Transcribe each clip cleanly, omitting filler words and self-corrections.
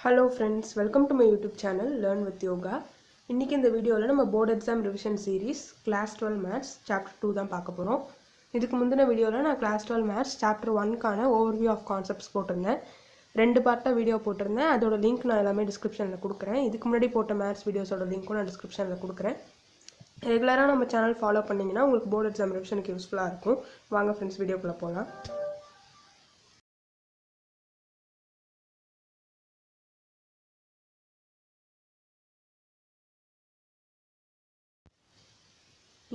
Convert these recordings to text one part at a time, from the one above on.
Hello friends, welcome to my YouTube channel Learn with Yoga. இன்னைக்கு இந்த வீடியோல நம்ம board exam revision series class 12 maths chapter 2 தான் பார்க்க போறோம். இதுக்கு முந்தின வீடியோல நான் கிளாஸ் 12 மேத்ஸ் சாப்டர் 1 கான ஓவர்வியூ ஆஃப் கான்செப்ட்ஸ் போட்டிருந்தேன். ரெண்டு பார்ட்டா வீடியோ போட்டிருந்தேன். அதோட லிங்க் நான் எல்லாமே டிஸ்கிரிப்ஷன்ல கொடுக்கிறேன். இதுக்கு முன்னாடி போட்ட மேத்ஸ் வீடியோஸோட லிங்க்கும் நான் டிஸ்கிரிப்ஷன்ல கொடுக்கிறேன். ரெகுலரா நம்ம சேனல் ஃபாலோ பண்ணீங்கன்னா உங்களுக்கு போர்ட் எக்ஸாம் ரிவிஷனுக்கு யூஸ்ஃபுல்லா இருக்கும். வாங்க ஃப்ரெண்ட்ஸ் வீடியோக்குள்ள போலாம்.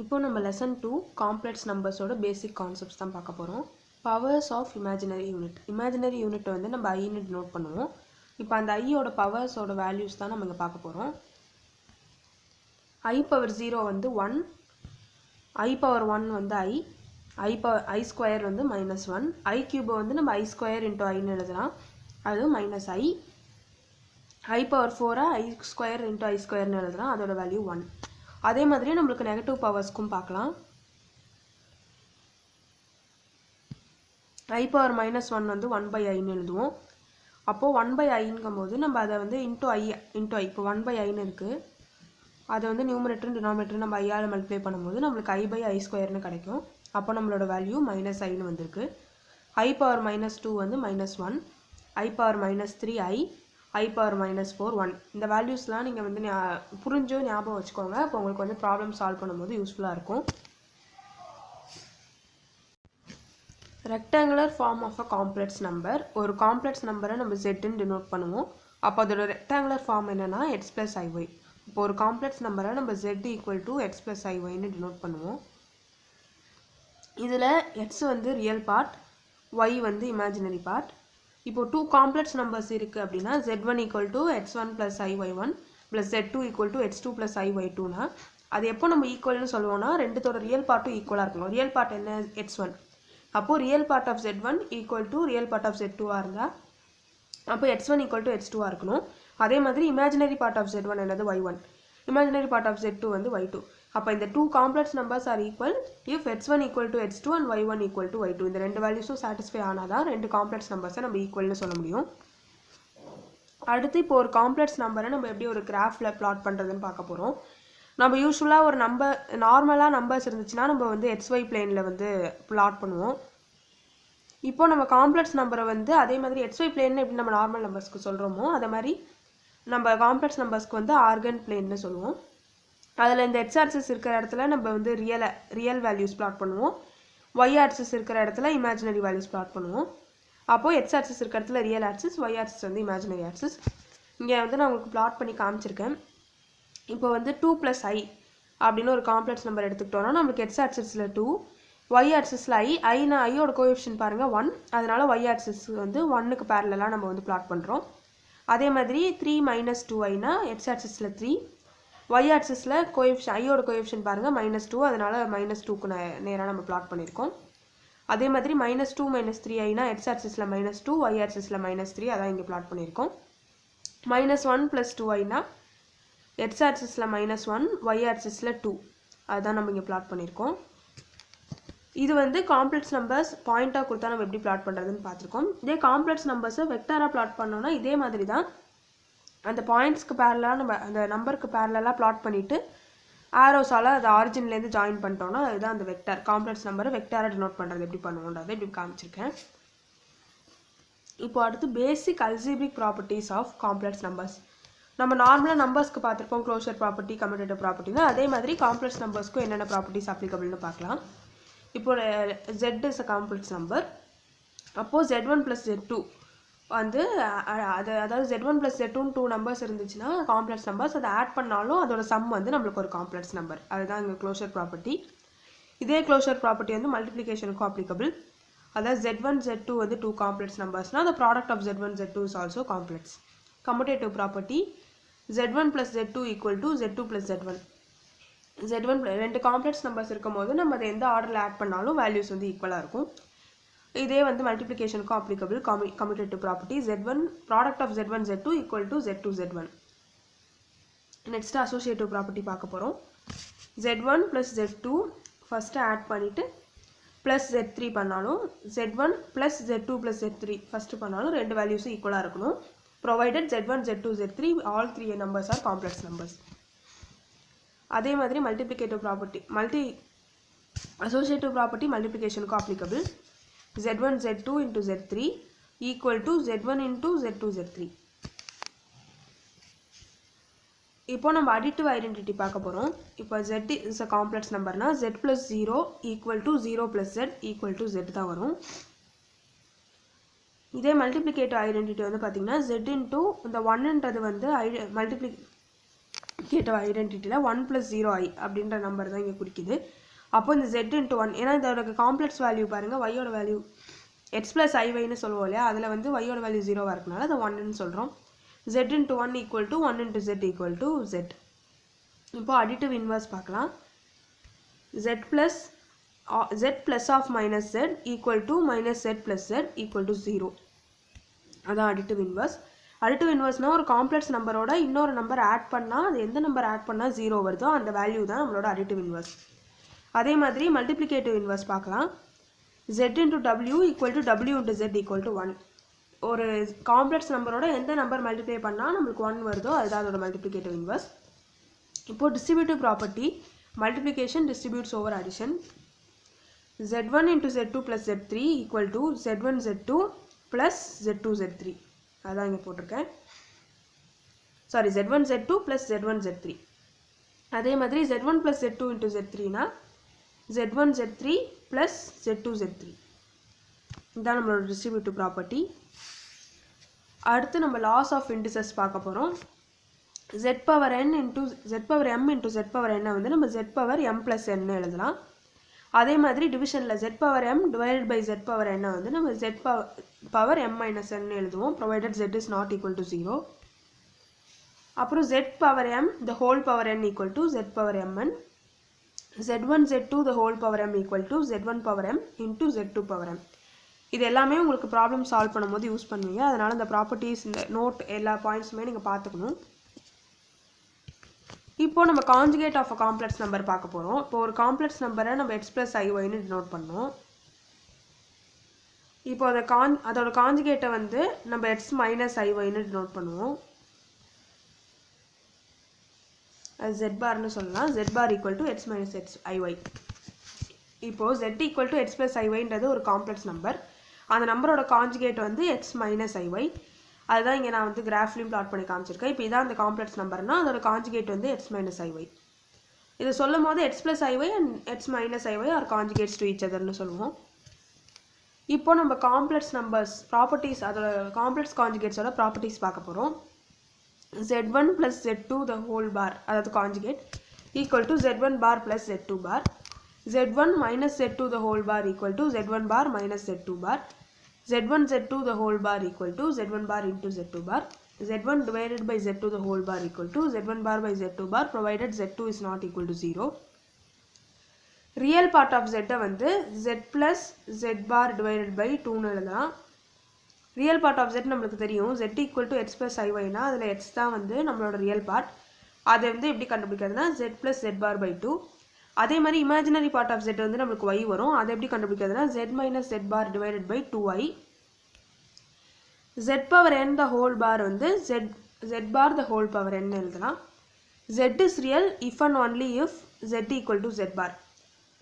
இப்போ நம்ம லெசன் 2 காம்ப்ளெக்ஸ் நம்பர்ஸோட பேசிக் கான்செப்ட்ஸ் தான் பார்க்க போகிறோம். பவர்ஸ் ஆஃப் இமேஜினரி யூனிட் வந்து நம்ம ஐன்னு நோட் பண்ணுவோம். இப்போ அந்த ஐயோட பவர்ஸோட வேல்யூஸ் தான் நம்ம இங்கே பார்க்க போகிறோம். ஐ பவர் 0 வந்து 1, ஐ பவர் 1 வந்து ஐ ஸ்கொயர் வந்து -1, ஐ கியூபை வந்து நம்ம ஐ ஸ்கொயர் இன்ட்டு ஐன்னு எழுதலாம், அது -i, i power 4 i square into i ஸ்கொயர்னு எழுதலாம், அதோட வேல்யூ 1. அதே மாதிரி நம்மளுக்கு நெகட்டிவ் பவர்ஸ்க்கும் பார்க்கலாம். ஐ பவர் -1 வந்து 1/iன்னு எழுதுவோம். அப்போது 1/iங்கும் போது நம்ம அதை வந்து இன்ட்டு ஐ இப்போ 1/iன்னு இருக்குது, அதை வந்து நியூமரேட்டர் டினாமினேட்டர் நம்ம ஐயால் மல்டிப்ளை பண்ணும்போது நம்மளுக்கு i/i ஸ்கொயர்னு கிடைக்கும். அப்போ நம்மளோட வேல்யூ -iன்னு வந்திருக்கு. ஐ பவர் -2 வந்து -1, ஐ பவர் -3i, ஐ பவர் -4 1. இந்த வேல்யூஸ்லாம் நீங்கள் வந்து புரிஞ்சோ ஞாபகம் வச்சுக்கோங்க. அப்போ உங்களுக்கு வந்து ப்ராப்ளம் சால்வ் பண்ணும்போது யூஸ்ஃபுல்லாக இருக்கும். Rectangular form of a complex number. ஒரு காம்ப்ளெக்ஸ் நம்பரை நம்ம ஜெட்னு டினோட் பண்ணுவோம். அப்போ அதோட ரெக்டாங்குலர் ஃபார்ம் என்னன்னா x + iy. இப்போ ஒரு காம்ப்ளெக்ஸ் நம்பரை நம்ம z = x + iy டினோட் பண்ணுவோம். இதில் x வந்து ரியல் பார்ட், y வந்து இமேஜினரி பார்ட். இப்போ 2 காம்ப்ளெக்ஸ் நம்பர்ஸ் இருக்குது அப்படின்னா z1 = x1 + iy1 + z2 = x2 + iy2னா அது எப்போ நம்ம ஈக்குவல்னு சொல்லுவோம்னா ரெண்டுத்தோட ரியல் பார்ட்டும் ஈக்குவலாக இருக்கணும். ரியல் பார்ட் என்ன? x1. அப்போது real part of z1 = real part of z2 இருந்தால் அப்போ x1 = x2 இருக்கணும். அதே மாதிரி இமேஜினரி பார்ட் ஆஃப் z1 என்னது? y1. Imaginary part of z2 வந்து y2. அப்போ இந்த 2 complex numbers are equal if x1 = x2 and y1 = y2. இந்த ரெண்டு வேல்யூஸும் சாட்டிஸ்ஃபை ஆனால் தான் ரெண்டு காம்ப்ளெக்ஸ் நம்பர்ஸை நம்ம ஈக்குவல்னு சொல்ல முடியும். அடுத்து இப்போ ஒரு காம்ப்ளெக்ஸ் நம்பரை நம்ம எப்படி ஒரு கிராஃபில் பிளாட் பண்ணுறதுன்னு பார்க்க போகிறோம். நம்ம யூஸ்வலாக ஒரு நார்மலாக நம்பர்ஸ் இருந்துச்சுன்னா நம்ம வந்து xy பிளேனில் வந்து பிளாட் பண்ணுவோம். இப்போ நம்ம காம்ப்ளெக்ஸ் நம்பரை வந்து அதே மாதிரி xy பிளேன்னு எப்படி நம்ம நார்மல் நம்பர்ஸ்க்கு சொல்கிறோமோ அதே மாதிரி நம்ம காம்ப்ளெக்ஸ் நம்பர்ஸ்க்கு வந்து ஆர்கன் பிளேன்னு சொல்லுவோம். அதில் இந்த x ஆக்சிஸ் இருக்கிற இடத்துல நம்ம வந்து ரியல் வேல்யூஸ் பிளாட் பண்ணுவோம். y ஆக்சிஸ் இருக்கிற இடத்துல இமேஜினரி வேல்யூஸ் பிளாட் பண்ணுவோம். அப்போது x ஆக்சிஸ் இருக்கிற இடத்துல ரியல் ஆக்சிஸ், y ஆக்சிஸ் வந்து இமேஜினரி ஆக்சிஸ். இங்கே வந்து நான் உங்களுக்கு பிளாட் பண்ணி காமிச்சிருக்கேன். இப்போ வந்து 2 + i அப்படின்னு ஒரு காம்ப்ளெக்ஸ் நம்பர் எடுத்துக்கிட்டோம்னா நம்மளுக்கு x ஆக்சிஸில் 2, y ஆக்சிஸில் ஐனா ஐயோட கோஎஃபிஷியன்ட் பாருங்கள் 1, அதனால் y ஆக்சிஸ் வந்து 1க்கு பேரலாக நம்ம வந்து பிளாட் பண்ணுறோம். அதே மாதிரி 3 - 2iனா x ஆக்சிஸில் 3, y ஆக்சிஸில் ஐயோட கோஎஃபிஷியன்ட் பாருங்கள் -2, அதனால் -2க்கு நேராக நம்ம பிளாட் பண்ணியிருக்கோம். அதே மாதிரி -2 - 3iனா x ஆக்சிஸில் -2, y ஆக்சிஸில் -3, அதான் இங்கே பிளாட் பண்ணியிருக்கோம். -1 + 2iனா x ஆக்சிஸில் -1, y ஆக்சிஸில் 2, அதுதான் நம்ம இங்கே பிளாட் பண்ணியிருக்கோம். இது வந்து காம்ப்ளெக்ஸ் நம்பர்ஸ் பாயிண்ட்டாக கொடுத்தா நம்ம எப்படி பிளாட் பண்ணுறதுன்னு பார்த்துருக்கோம். இதே காம்ப்ளெக்ஸ் நம்பர்ஸை வெக்டாராக பிளாட் பண்ணோன்னா இதே மாதிரி தான் அந்த பாயிண்ட்ஸ்க்கு பேரலாக நம்ம அந்த நம்பருக்கு பேரலாக பிளாட் பண்ணிவிட்டு ஆரோஸால் அது ஆரிஜின்லேருந்து ஜாயின் பண்ணிட்டோம்னா அதுதான் அந்த வெக்டார். காம்ப்ளெக்ஸ் நம்பரை வெக்டாராக டினோட் பண்ணுறது எப்படி பண்ணுவோன்றதை இப்படி காமிச்சிருக்கேன். இப்போ அடுத்து basic algebraic properties of complex numbers. நம்ம நார்மலாக நம்பர்ஸ்க்கு பார்த்துருப்போம் க்ளோஷர் ப்ராப்பர்ட்டி, கம்யூட்டேட்டிவ் ப்ராப்பர்ட்டினா அதே மாதிரி காம்ப்ளெக்ஸ் நம்பர்ஸ்க்கும் என்னென்ன ப்ராப்பர்ட்டிஸ் அப்ளிகபிள்னு பார்க்கலாம். இப்போ z is a complex number. அப்போது z1 + z2 வந்து அதாவது z1 + z2 2 நம்பர்ஸ் இருந்துச்சுன்னா காம்ப்ளெக்ஸ் நம்பர்ஸ், அதை ஆட் பண்ணாலும் அதோட சம் வந்து நம்மளுக்கு ஒரு காம்ப்ளெக்ஸ் நம்பர். அதுதான் இங்கே க்ளோஷர் ப்ராப்பர்ட்டி. இதே க்ளோஷர் ப்ராப்பர்ட்டி வந்து மல்டிப்ளிகேஷனுக்கும் அப்ளிகபிள். அதாவது z1 z2 வந்து 2 காம்ப்ளெக்ஸ் நம்பர்ஸ்னால் the product of z1 z2 is also complex. Commutative property z1 + z2 = z2 + z1. z1 ரெண்டு காம்ப்ளெக்ஸ் நம்பர்ஸ் இருக்கும் போது நம்ம அதை எந்த ஆர்டரில் ஆட் பண்ணாலும் வேல்யூஸ் வந்து ஈக்குவலாக இருக்கும். இதே வந்து மல்டிப்ளிகேஷனுக்கும் applicable commutative property z1 product of z1 z2 = z2 z1. Next associative property பார்க்க போகிறோம். z1 + z2 ஃபஸ்ட்டு ஆட் பண்ணிவிட்டு ப்ளஸ் z3 பண்ணாலும் z1 + z2 + z3 ஃபஸ்ட்டு பண்ணாலும் ரெண்டு வேல்யூஸும் ஈக்குவலாக இருக்கணும். provided z1 z2 z3 all three numbers are complex numbers. அதே மாதிரி multiplicative property associative property multiplication க்கு applicable. z1 z2 into z3 equal to z1 into z2 z3. இப்போ நம்ம additive identity பார்க்க போறோம். இப்போ z is a complex number னா z plus 0 equal to 0 plus z equal to z தான் வரும். இதே multiplicative identity வந்து பாத்தீங்கன்னா z into இந்த 1 ன்றது வந்து multiplicative identityல 1 plus 0i அப்படின்ற நம்பர் தான் இங்க குறிக்குது. அப்போ இந்த z into 1 ஏனா இதோட காம்ப்ளெக்ஸ் வேல்யூ பாருங்க y ஓட வேல்யூ x plus iy னு சொல்லுவோம் இல்லையா அதுல வந்து y ஓட வேல்யூ 0 ஆ இருக்கனால அத 1 னு சொல்றோம். z into 1 equal to 1 into z equal to z. இப்போ additive inverse பார்க்கலாம். z plus of minus z equal to minus z plus z equal to 0. அதான் additive inverse. additive inverse னா ஒரு காம்ப்ளெக்ஸ் நம்பரோட இன்னொரு நம்பர் ஆட் பண்ணா அது எந்த நம்பர் ஆட் பண்ணா 0 வருதோ அந்த வேல்யூ தான் நம்மளோட additive inverse. அதே மாதிரி multiplicative inverse பார்க்கலாம். z into w equal to w into z equal to 1. ஒரு காம்ப்ளெக்ஸ் நம்பரோட எந்த நம்பர் மல்டிப்ளை பண்ணா நமக்கு 1 வருதோ அதுதான் அதோட multiplicative inverse. இப்போ distributive property multiplication distributes over addition. z1 into z2 plus z3 equal to z1 z2 plus z2 z3. அதான் இங்க போட்டிருக்கேன். Sorry z1 z2 plus z1 z3. அதே மாதிரி z1 plus z2 into z3 னா z1 z3 plus z2 z3. இதான் நம்மளோட distributive property. அடுத்து நம்ம laws of indices பார்க்க போறோம். z power m into z power n வந்து நம்ம z power m plus n எழுதலாம். அதே மாதிரி டிவிஷன்ல z power m divided by z power n வந்து நம்ம z power m minus n எழுதுவோம் provided z is not equal to 0. அப்புறம் z power m the whole power n equal to z power mn. z1 z2 the whole power m equal to z1 power m into z2 power m. இது எல்லாமே உங்களுக்கு problem solve பண்ணும்போது use பண்ணுவீங்க. அதனால இந்த properties இந்த note எல்லா பாயிண்ட்ஸுமே நீங்க பார்த்துக்கணும். இப்போ நம்ம conjugate of a complex number பார்க்க போறோம். இப்போ ஒரு காம்ப்ளெக்ஸ் நம்பரை நம்ம x plus iy னு டினோட் பண்ணோம். இப்போ அதோட கான்ஜுகேட்டை வந்து நம்ம x minus iy னு டினோட் பண்ணுவோம். அது z bar னு சொல்லலாம். z bar equal to x minus iy. இப்போ z equal to x plus iy ன்றது ஒரு காம்ப்ளெக்ஸ் நம்பர். அந்த நம்பரோட கான்ஜுகேட் வந்து x minus iy. அதுதான் இங்க நான் வந்து கிராஃப்லயும் பிளாட் பண்ணி காமிச்சிருக்கேன். இப்போ இதான் அந்த காம்ப்ளெக்ஸ் நம்பர்னா அதோட கான்ஜுகேட் வந்து x minus iy. இது சொல்லும்போது x plus iy and x minus iy are conjugates to each other னு சொல்லுவோம். இப்போ நம்ம காம்ப்ளெக்ஸ் நம்பர்ஸ் ப்ராப்பர்ட்டீஸ் அதோட காம்ப்ளெக்ஸ் கான்ஜுகேட்ஸோட ப்ராப்பர்ட்டீஸ் பார்க்க போறோம். z1 plus z2 the whole bar அதாவது conjugate equal to z1 bar plus z2 bar. z1 minus z2 the whole bar equal to z1 bar minus z2 bar. z1 z2 the whole bar equal to z1 bar into z2 bar. z1 divided by z2 the whole bar equal to z1 bar by z2 bar provided z2 is not equal to 0. Real part of z வந்து z plus z bar divided by 2 னு எழுதலாம். Real part of z நமக்கு தெரியும் z equal to x plus iy னா அதுல x தான் வந்து நம்மளோட real part. அதை வந்து எப்படி கண்டுபிடிக்கிறதுனா z plus z bar by 2. அதே மாதிரி imaginary part of z வந்து நமக்கு y வரும். அதை எப்படி கண்டுபிடிக்கிறதுனா z minus z bar divided by 2i. z power n the whole bar வந்து z bar the whole power n எழுதலாம். z is real if and only if z equal to z bar.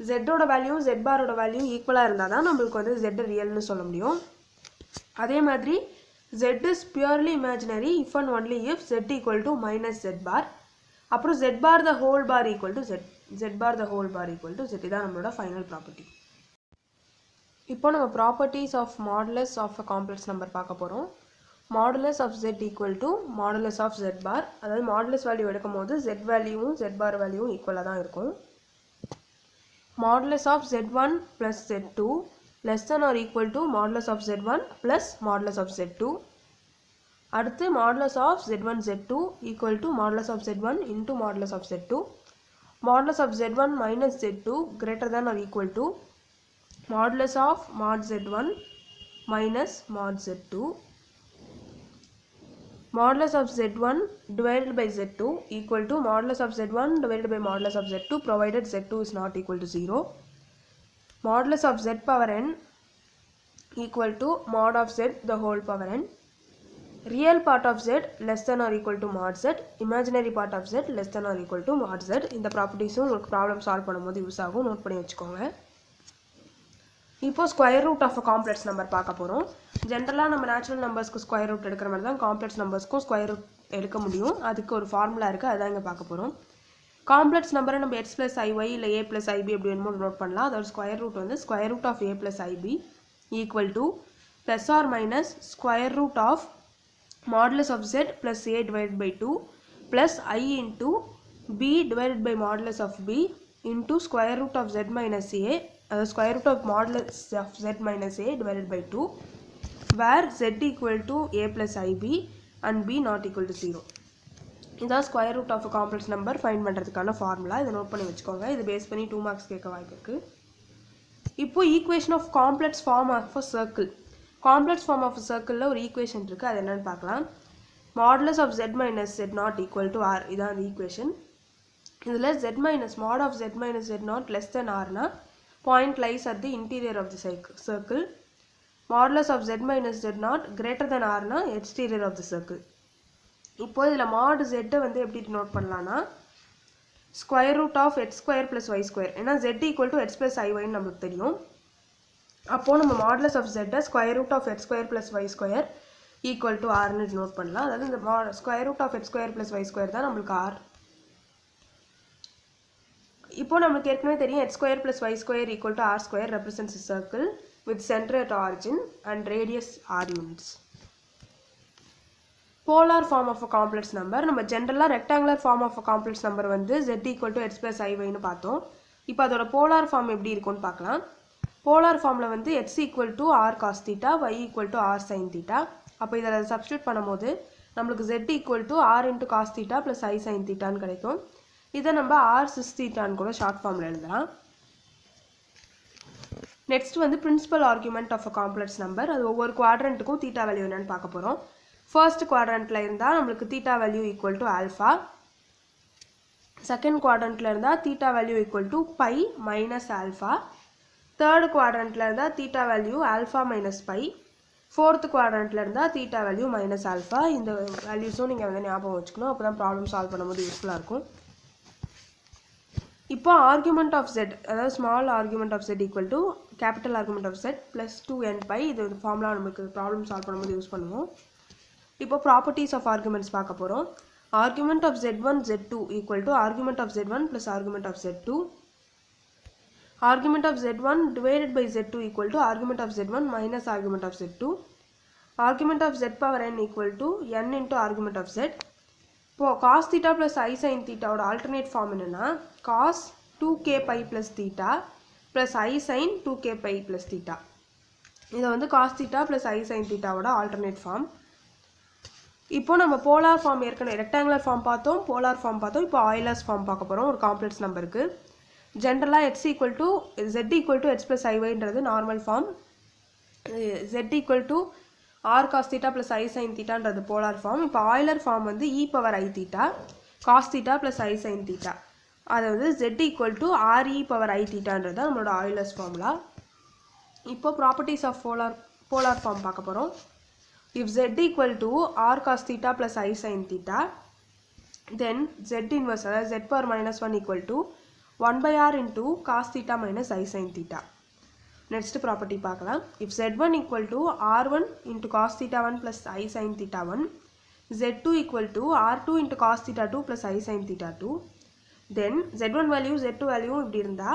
z ஓட value z bar ஓட value ஈக்குவலா இருந்தா தான் நமக்கு வந்து z ரியல்னு சொல்ல முடியும். அதே மாதிரி z is purely imaginary if and only if z equal to minus z bar. அப்புறம் z bar the whole bar equal to z bar the whole bar equal to z. இதான் நம்மளோட ஃபைனல் ப்ராப்பர்ட்டி. இப்போ நம்ம properties of modulus of a complex number பார்க்க போறோம். Modulus of z equal to modulus of z bar. அதாவது modulus value எடுக்கும்போது z வேல்யூவும் z bar வேல்யூவும் ஈக்குவலா தான் இருக்கும். Modulus of z1 plus z2 less than or equal to modulus of z1 plus modulus of z2. அடுத்து modulus of z1 z2 equal to modulus of z1 into modulus of z2. Modulus of z1 minus z2 greater than or equal to modulus of mod z1 minus mod z2. Modulus of z1 divided by z2 equal to modulus of z1 divided by modulus of z2 provided z2 is not equal to 0. Modulus of z power n equal to mod of z the whole power n. real part of z less than or equal to mod z, imaginary part of z less than or equal to mod z. இந்த ப்ராப்பர்ட்டிஸும் உங்களுக்கு problem solve பண்ணும்போது use ஆகும், note பண்ணி வச்சுக்கோங்க. இப்போ square root of a complex number பார்க்க போகிறோம். ஜென்ரலாக நம்ம நேச்சுரல் நம்பர்ஸ்க்கு ஸ்கொயர் ரூட் எடுக்கிற மாதிரி தான் காம்ப்ளெக்ஸ் நம்பர்ஸ்க்கும் ஸ்கொயர் ரூட் எடுக்க முடியும். அதுக்கு ஒரு ஃபார்முலா இருக்குது, அதான் இங்கே பார்க்க போகிறோம். காம்ப்ளெக்ஸ் நம்பரை நம்ம x + iy இல்லை a + ib அப்படி வேணுமோ நோட் பண்ணலாம். அதோட ஸ்கொயர் ரூட் வந்து square root of a + ib equal to plus or minus square root of modulus of z plus a divided by 2 plus I into b divided by modulus of b into square root of z minus a, square root of modulus of z minus a divided by 2, where z equal to a plus ib and b not equal to 0. இதான் square root of complex number find பண்ணுறதுக்கான formula. இதை note பண்ணி வச்சுக்கோங்க. இது base பண்ணி 2 marks கேட்க வாய்ப்பு இருக்குது. இப்போ equation of complex form of a circle. Complex form of சர்க்கிளில் ஒரு ஈக்குவேஷன் இருக்குது, அது என்னென்னு பார்க்கலாம். Modulus of z minus z naught equal to r, இதான் அந்த ஈக்குவேஷன். இதில் z minus mod of z minus z naught less than ஆர்னா point lies at the interior of the circle. Modulus of z minus z naught greater than ஆர்னா exterior of the circle. இப்போ இதில் mod z வந்து எப்படி note பண்ணலான்னா square root of x square plus y square, ஏன்னா z equal to x plus ஐஒய்ன்னு நமக்கு தெரியும். அப்போது நம்ம modulus of z square root of x square plus y square equal to ஆர்னு நோட் பண்ணலாம். அதாவது இந்த square root of x square plus y square தான் நம்மளுக்கு ஆர். இப்போ நம்மளுக்கு ஏற்கனவே தெரியும் x square plus y square equal to r square represents circle with centre at origin and radius r units. Polar form of a complex number. நம்ம ஜென்ரலாக rectangular form of a complex number வந்து z equal to x plus ஐஒய்னு பார்த்தோம். இப்போ அதோட polar form எப்படி இருக்கும்னு பார்க்கலாம். போலார் ஃபார்மில் வந்து x equal to r cos theta, y equal to r sine theta. அப்போ இதில் சப்ஸ்டியூட் பண்ணும்போது நம்மளுக்கு z equal to r into cos theta plus i sine தீட்டான்னு கிடைக்கும். இதை நம்ம ஆர் சிஸ் தீட்டான்னு கூட ஷார்ட் ஃபார்மில் எழுதலாம். நெக்ஸ்ட் வந்து principal argument of a complex number. அது ஒவ்வொரு குவாட்ரண்ட்டுக்கும் தீட்டா வேல்யூ என்னன்னு பார்க்க போகிறோம். ஃபர்ஸ்ட் குவாட்ரண்ட்டில் இருந்தால் நம்மளுக்கு theta value equal to alpha. Second குவாட்ரண்ட்டில் இருந்தால் theta value equal to pi minus alpha. Third குவாட்ரண்ட்டில் இருந்தால் theta value alpha minus pi. Fourth குவாட்ரண்ட்டில் இருந்தால் தீட்டா வேல்யூ மைனஸ் ஆல்ஃபா. இந்த வேல்யூஸும் நீங்கள் வந்து ஞாபகம் வச்சுக்கணும், அப்போ தான் ப்ராப்ளம் சால்வ் பண்ணும்போது யூஸ்ஃபுல்லாக இருக்கும். இப்போ ஆர்குமெண்ட் ஆஃப் z, அதாவது small argument of z equal to capital argument of z plus 2n pi. இது ஃபார்முலா நமக்கு ப்ராப்ளம் சால்வ் பண்ணும்போது யூஸ் பண்ணுவோம். இப்போ ப்ராப்பர்ட்டிஸ் ஆஃப் ஆர்குமெண்ட்ஸ் பார்க்க போகிறோம். Argument of z1 z2 equal to argument of z1 plus argument of z2. Argument of z1 divided by z2 equal to argument of z1 minus argument of z2. Argument of z power n equal to n into argument of z. இப்போ cos theta plus I sin theta ஓட alternate form என்னன்னா cos 2k pi plus theta plus I sin 2k pi plus theta. இது வந்து cos theta plus I sin theta ஓட alternate form. இப்போ நம்ம polar form ஏற்கனவே rectangular form பார்த்தோம், polar form பார்த்தோம். இப்போ ஆயிலர்ஸ் ஃபார்ம் பார்க்க போகிறோம் ஒரு காம்ப்ளெக்ஸ் நம்பருக்கு. ஜென்ரலாக x equal to z equal to x plus ஐஒய்ன்றது normal form. z equal to r cos theta plus i sine தீட்டான்றது போலார் ஃபார்ம். இப்போ ஆயிலர் ஃபார்ம் வந்து e power i theta cos theta plus i sine theta, அதாவது z equal to r e power i தீட்டான்றது தான் நம்மளோட Euler's formula. இப்போ properties of polar form பார்க்க போகிறோம். If z equal to r cos theta plus I sin theta, then z inverse, z power minus 1 equal to 1 by r into cos theta minus I sin theta. Next property பார்க்கலாம். If z1 equal to r1 into cos theta 1 plus I sin theta 1, z2 equal to r2 into cos theta 2 plus I sin theta 2, then z1 value z2 value இப்படி இருந்தா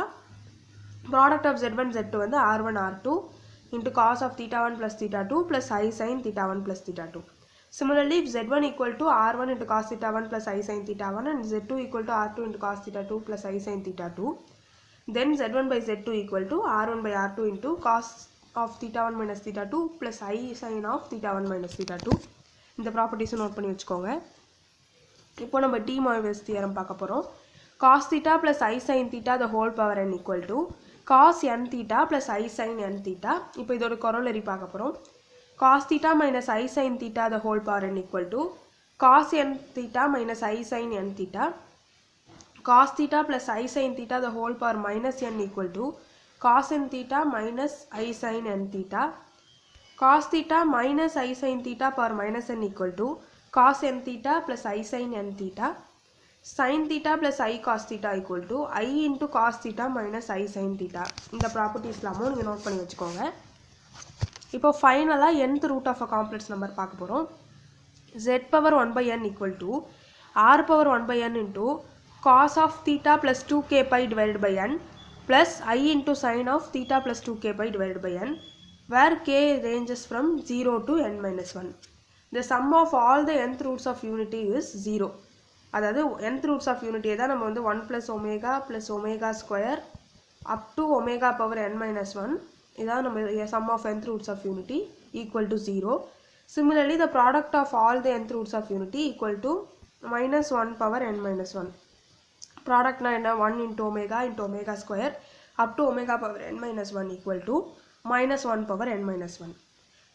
product of z1 z2 வந்து r1 r2 into cos of theta 1 plus theta 2 plus I sin theta 1 plus theta 2. Similarly, if z1 equal to r1 into cos theta 1 plus I sin theta 1 and z2 equal to r2 into cos theta 2 plus I sin theta 2, then z1 by z2 equal to r1 by r2 into cos of theta 1 minus theta 2 plus I sin of theta 1 minus theta 2. இந்த ப்ராப்பர்ட்டிஸும் note பண்ணி வச்சுக்கோங்க. இப்போ நம்ம D மாய்வர்ஸ் theorem பார்க்க போகிறோம். cos theta plus I sin theta the whole power n equal to cos n theta plus I sin n theta. இப்போ இதோட corollary பார்க்க போகிறோம். cos theta minus I sin theta the whole power n equal to cos n theta minus I sin n theta. cos theta plus I sin theta the whole power minus n equal to cos n theta minus I sin n theta. cos theta minus I sin theta power minus n equal to cos n theta plus I sin n theta. Sin theta plus I cos theta equal to I into cos theta minus I sin theta. இந்த ப்ராப்பர்ட்டிஸ்லாமும் நீங்கள் note பண்ணி வச்சுக்கோங்க. இப்போ ஃபைனலாக nth root of a complex number பார்க்க போகிறோம். z power 1 by n equal to r power 1 by n into cos of theta plus 2k pi divided by n plus I into sin of theta plus 2k pi divided by n, where k ranges from 0 to n minus 1. The sum of all the nth roots of unity is 0. அதாவது nth roots of unity தான் நம்ம வந்து 1 plus omega square up to omega power n minus 1. இதான் நம்ம sum of nth roots of unity equal to 0. Similarly, the product of all the nth roots of unity equal to minus 1 power n minus 1. Product na enna 1 into omega square up to omega power n minus 1 equal to minus 1 power n minus 1.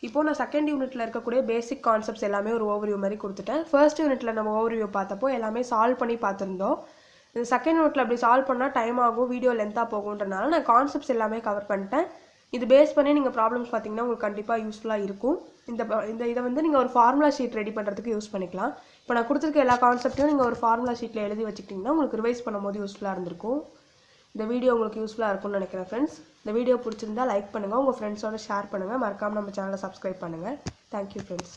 இப்போ நான் second யூனிட்ல இருக்கக்கூடிய பேசிக் concepts எல்லாமே ஒரு overview மாதிரி கொடுத்துட்டேன். First யூனிட்ல நம்ம ஓவர்வியூ பார்த்தப்போ எல்லாமே சால்வ் பண்ணி பார்த்துருந்தோம். இந்த செகண்ட் யூனிட்ல அப்படி சால்வ் பண்ணால் டைம் ஆகும், வீடியோ லென்த்தாக போகுன்றனால நான் கான்செப்ட்ஸ் எல்லாமே கவர் பண்ணிட்டேன். இது பேஸ் பண்ணி நீங்கள் ப்ராப்ளம்ஸ் பார்த்தீங்கன்னா உங்களுக்கு கண்டிப்பாக யூஸ்ஃபுல்லாக இருக்கும். இதை வந்து நீங்கள் ஒரு ஃபார்முலா ஷீட் ரெடி பண்ணுறதுக்கு யூஸ் பண்ணிக்கலாம். இப்போ நான் கொடுத்துருக்க எல்லா கான்செப்ட்டையும் நீங்கள் ஒரு ஃபார்முலா ஷீட்டில் எழுதி வச்சுக்கிட்டிங்கன்னா உங்களுக்கு ரிவைஸ் பண்ணும்போது யூஸ்ஃபுல்லாக இருந்திருக்கும். இந்த வீடியோ உங்களுக்கு யூஸ்ஃபுல்லாக இருக்கும்னு நினைக்கிறேன் ஃப்ரெண்ட்ஸ். இந்த வீடியோ பிடிச்சிருந்தா லைக் பண்ணுங்கள், உங்கள் ஃப்ரெண்ட்ஸோட ஷேர் பண்ணுங்கள், மறக்காமல் நம்ம சேனலை சப்ஸ்கிரைப் பண்ணுங்கள். Thank you friends.